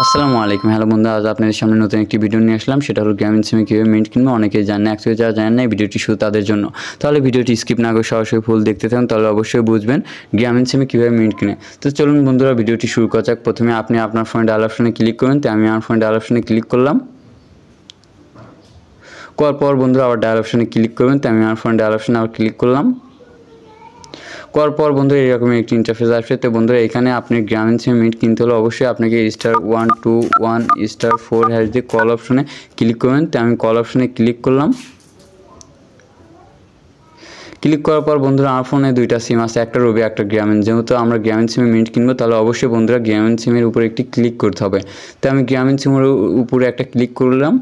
আসসালামু আলাইকুম। হ্যালো বন্ধুরা, আজ আপনাদের সামনে নতুন একটি ভিডিও নিয়ে আসলাম। সেটা হলো গ্রামীণ সিমে কীভাবে মিনিট কিনবো। অনেকেই জানে, অ্যাকচুয়ালি যারা জানেন না, এই ভিডিওটি শুধু তাদের জন্য। তাহলে ভিডিওটি স্কিপ না করে সরাসরি ফুল দেখতে থাকুন, তাহলে অবশ্যই বুঝবেন গ্রামীণ সিমে কীভাবে মিনিট কিনে। তো চলুন বন্ধুরা, ভিডিওটি শুরু করা যাক। প্রথমে আপনি আপনার ফোনে ডায়াল অপশনে ক্লিক করুন। তো আমি আমার ফোনে ডায়াল অপশনে ক্লিক করলাম। করার পর বন্ধুরা আবার ডায়াল অপশনে ক্লিক করবেন। তো আমি আমার ফোনে ডায়াল অপশনে আবার ক্লিক করলাম। করার পর বন্ধুরা এরকম একটি ইন্টারফেস আসবে। তো বন্ধুরা এখানে আপনি গ্রামীণ সিমে মিনিট কিনতে হলে অবশ্যই আপনাকে *121*4# দিয়ে কল অপশনে ক্লিক করবেন। তো আমি কল অপশনে ক্লিক করলাম। ক্লিক করার পর বন্ধুরা আমার ফোনে দুইটা সিম আছে, একটা রবি একটা গ্রামীণ। যেহেতু আমরা গ্রামীণ সিমে মিনিট কিনবো, তাহলে অবশ্যই বন্ধুরা গ্রামীণ সিমের উপরে একটি ক্লিক করতে হবে। তো আমি গ্রামীণ সিমের উপরে একটা ক্লিক করলাম।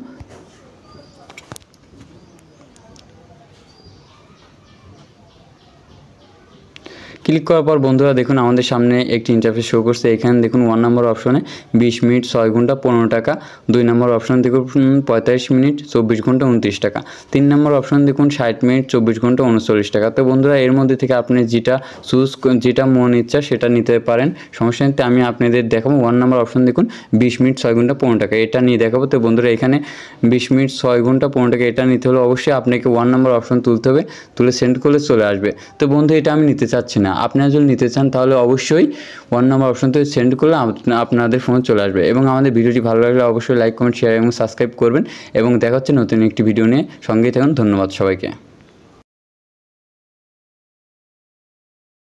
ক্লিক করার পর বন্ধুরা দেখুন আমাদের সামনে একটি ইন্টারফেস শো করছে। এখানে দেখুন 1 নম্বর অপশনে 20 মিনিট 6 ঘন্টা 15 টাকা। 2 নম্বর অপশন দেখুন 45 মিনিট 24 ঘন্টা 29 টাকা। 3 নম্বর অপশন দেখুন 60 মিনিট 24 ঘন্টা 39 টাকা। তো বন্ধুরা এর মধ্যে থেকে আপনি যেটা মন ইচ্ছা সেটা নিতে পারেন, সমস্যা নেই। আমি আপনাদের দেখাবো 1 নম্বর অপশন দেখুন 20 মিনিট 6 ঘন্টা 15 টাকা, এটা নিয়ে দেখাবো। তো বন্ধুরা এখানে 20 মিনিট 6 ঘন্টা 15 টাকা এটা নিতে হলে অবশ্যই আপনাকে 1 নম্বর অপশন তুলতে হবে, তুলে সেন্ড করলে চলে আসবে। তো বন্ধু এটা আমি নিতে চাচ্ছি না, আপনারা যদি নিতে চান তাহলে অবশ্যই 1 নম্বর অপশন থেকে সেন্ড করলে আপনাদের ফোনে চলে আসবে। এবং আমাদের ভিডিওটি ভালো লাগলে অবশ্যই লাইক কমেন্ট শেয়ার এবং সাবস্ক্রাইব করবেন। এবং দেখা হচ্ছে নতুন একটি ভিডিও নিয়ে, সঙ্গেই থাকুন। ধন্যবাদ সবাইকে।